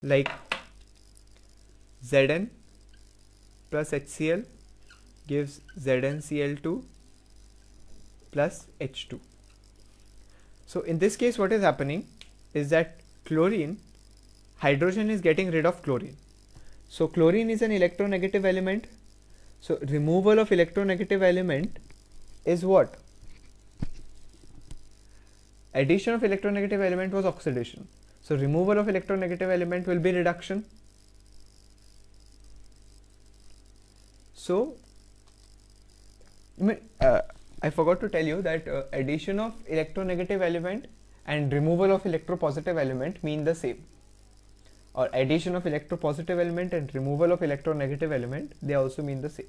like Zn plus HCl gives ZnCl2 plus H2. So in this case, what is happening is that hydrogen is getting rid of chlorine. So chlorine is an electronegative element. So removal of electronegative element is what? Addition of electronegative element was oxidation. So removal of electronegative element will be reduction. So I forgot to tell you that addition of electronegative element and removal of electropositive element mean the same. Or addition of electropositive element and removal of electronegative element, they also mean the same.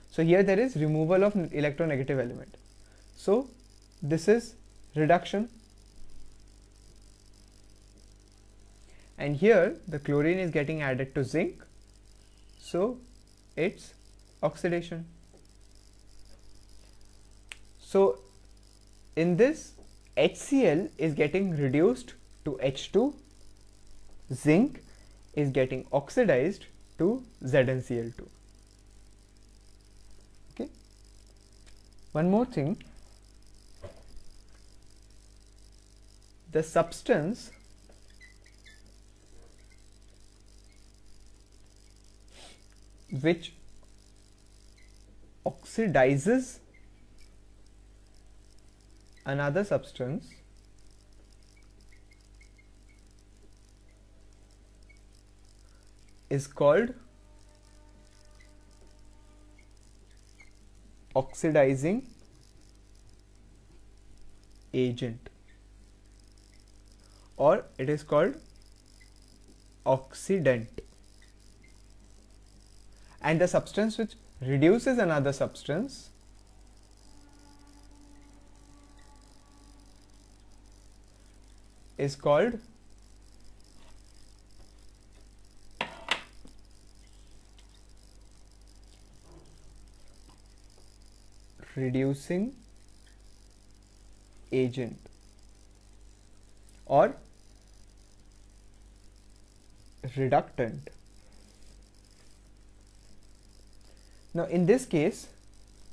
So here there is removal of electronegative element. So this is reduction. And here the chlorine is getting added to zinc. So it's oxidation. So in this, HCl is getting reduced to H2, zinc is getting oxidized to ZnCl2. Okay. One more thing, the substance which oxidizes another substance is called oxidizing agent, or it is called oxidant. And the substance which reduces another substance is called reducing agent or reductant. Now in this case,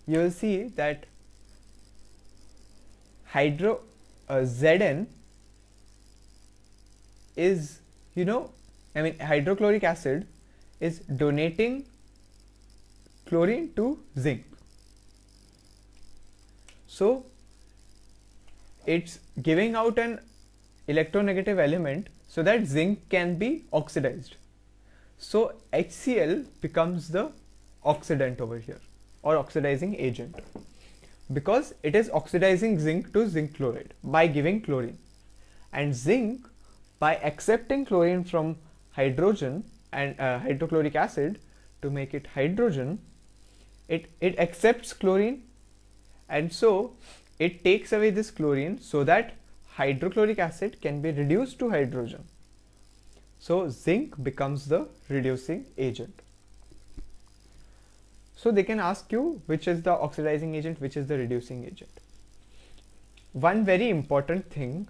you will see that Zn is, hydrochloric acid is donating chlorine to zinc. So it's giving out an electronegative element so that zinc can be oxidized. So HCl becomes the oxidant over here, or oxidizing agent, because it is oxidizing zinc to zinc chloride by giving chlorine. And zinc, by accepting chlorine from hydrogen and hydrochloric acid to make it hydrogen, it accepts chlorine, and so it takes away this chlorine so that hydrochloric acid can be reduced to hydrogen. So zinc becomes the reducing agent. So they can ask you which is the oxidizing agent, which is the reducing agent. One very important thing,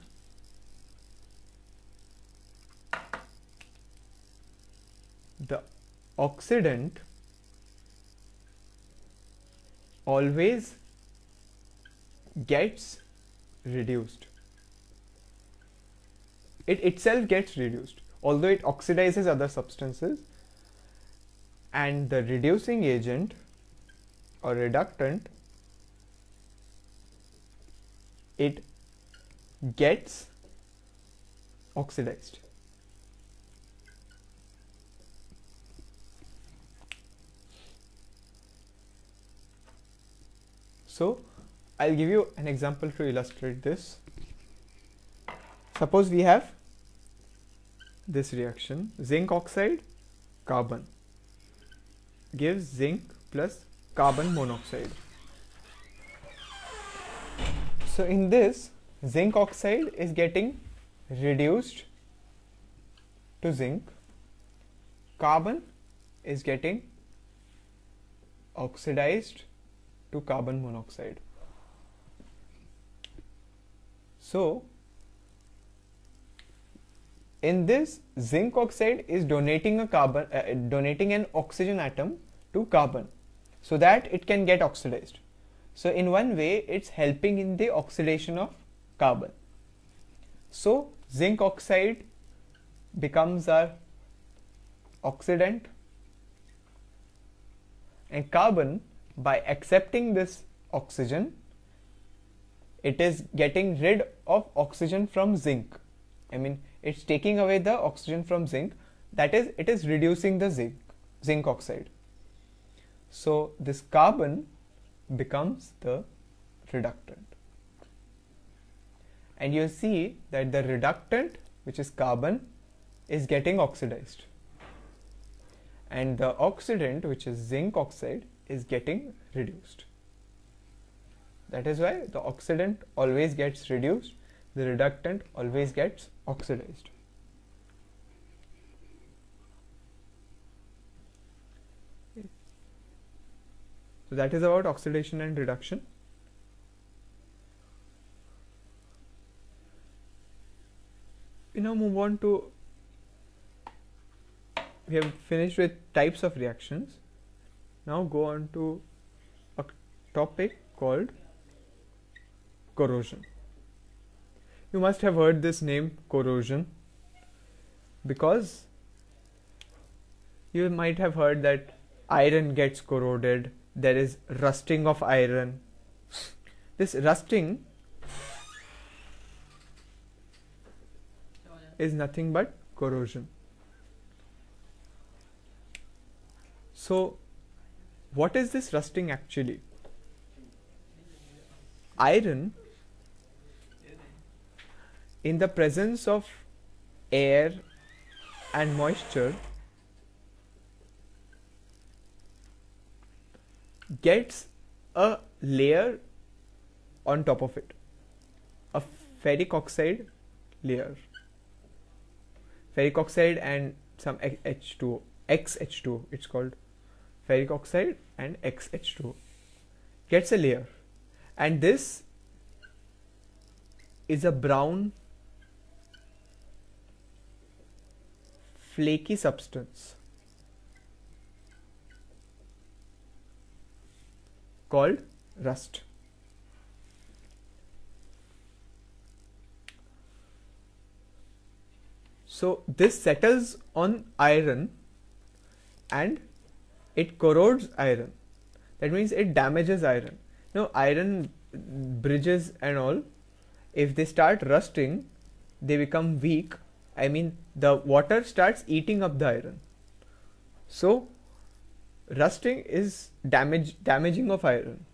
the oxidant always gets reduced. It itself gets reduced, although it oxidizes other substances, and the reducing agent or reductant, it gets oxidized. So I'll give you an example to illustrate this. Suppose we have this reaction, zinc oxide, carbon gives zinc plus carbon monoxide. So in this, zinc oxide is getting reduced to zinc, carbon is getting oxidized to carbon monoxide. So in this, zinc oxide is donating an oxygen atom to carbon so that it can get oxidized. So in one way, it's helping in the oxidation of carbon. So zinc oxide becomes our oxidant, and carbon, by accepting this oxygen, it is getting rid of oxygen from zinc. I mean, it's taking away the oxygen from zinc. That is, it is reducing the zinc oxide. So this carbon becomes the reductant. And you see that the reductant, which is carbon, is getting oxidized. And the oxidant, which is zinc oxide, is getting reduced. That is why the oxidant always gets reduced, the reductant always gets oxidized. So that is about oxidation and reduction. We now move on to, we have finished with types of reactions. Now go on to a topic called corrosion. You must have heard this name, corrosion, because you might have heard that iron gets corroded, there is rusting of iron. This rusting is nothing but corrosion. So what is this rusting actually? Iron, in the presence of air and moisture, gets a layer on top of it, a ferric oxide layer. Ferric oxide and some H2O, XH2O, it's called ferric oxide and XH2O, gets a layer, and this is a brown flaky substance called rust. So this settles on iron and it corrodes iron. That means it damages iron. Now iron bridges and all, if they start rusting, they become weak. I mean, the water starts eating up the iron. So rusting is damaging of iron.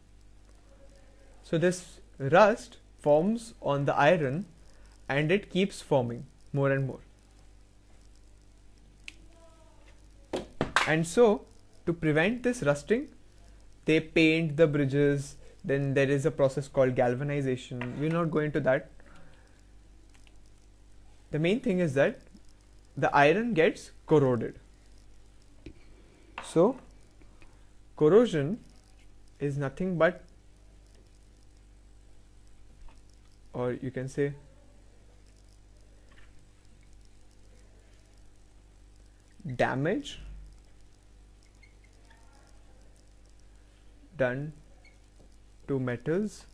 So this rust forms on the iron and it keeps forming more and more. And so to prevent this rusting, they paint the bridges. Then there is a process called galvanization. We're not going to that. The main thing is that the iron gets corroded. So corrosion is nothing but, or you can say, damage done to metals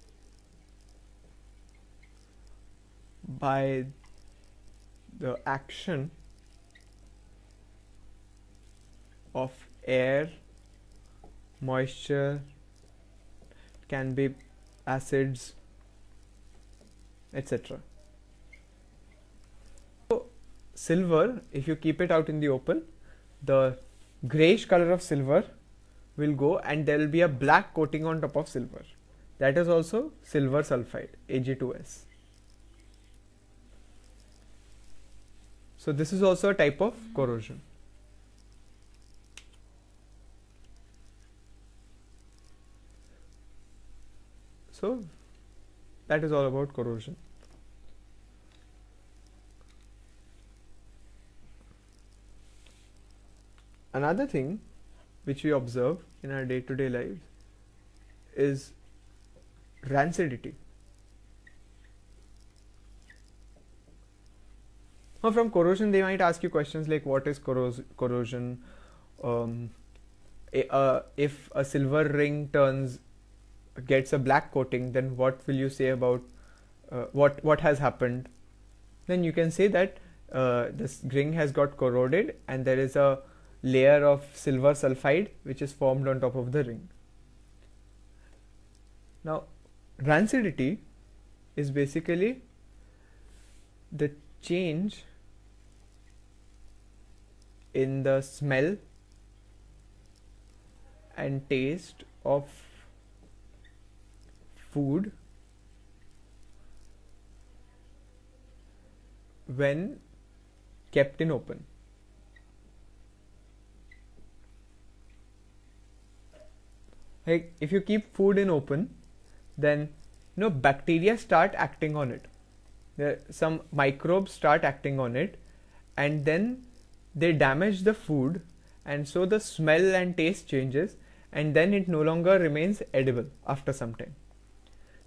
by the action of air, moisture, can be acids, etc. So silver, if you keep it out in the open, the grayish color of silver will go and there will be a black coating on top of silver. That is also silver sulfide, Ag2S. So this is also a type of corrosion. So that is all about corrosion. Another thing which we observe in our day-to-day lives is rancidity. Now from corrosion they might ask you questions like what is corrosion, um, if a silver ring gets a black coating, then what will you say about what has happened? Then you can say that this ring has got corroded and there is a layer of silver sulfide which is formed on top of the ring. Now rancidity is basically the change in the smell and taste of food when kept in open. Like if you keep food in open, then bacteria start acting on it. Some microbes start acting on it, and then they damage the food, and so the smell and taste changes, and then it no longer remains edible after some time.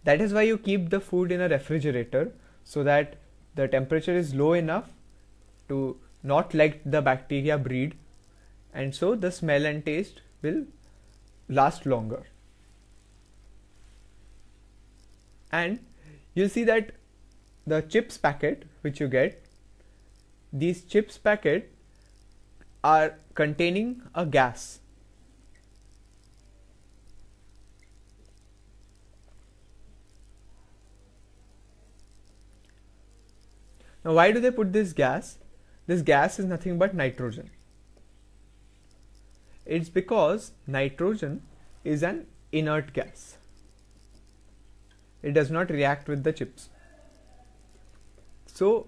That is why you keep the food in a refrigerator, so that the temperature is low enough to not let the bacteria breed, and so the smell and taste will last longer. And you'll see that the chips packet which you get, these chips packet are containing a gas. Now why do they put this gas? This gas is nothing but nitrogen. It's because nitrogen is an inert gas. It does not react with the chips. So,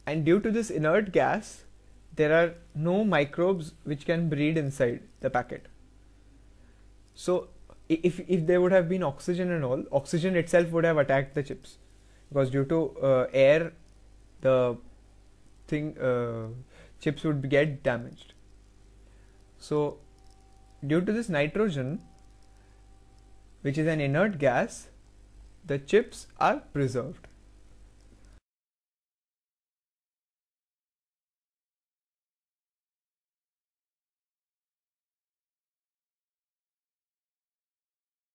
and due to this inert gas, there are no microbes which can breed inside the packet. So if there would have been oxygen and all, oxygen itself would have attacked the chips, because due to air, the chips would get damaged. So due to this nitrogen, which is an inert gas, the chips are preserved.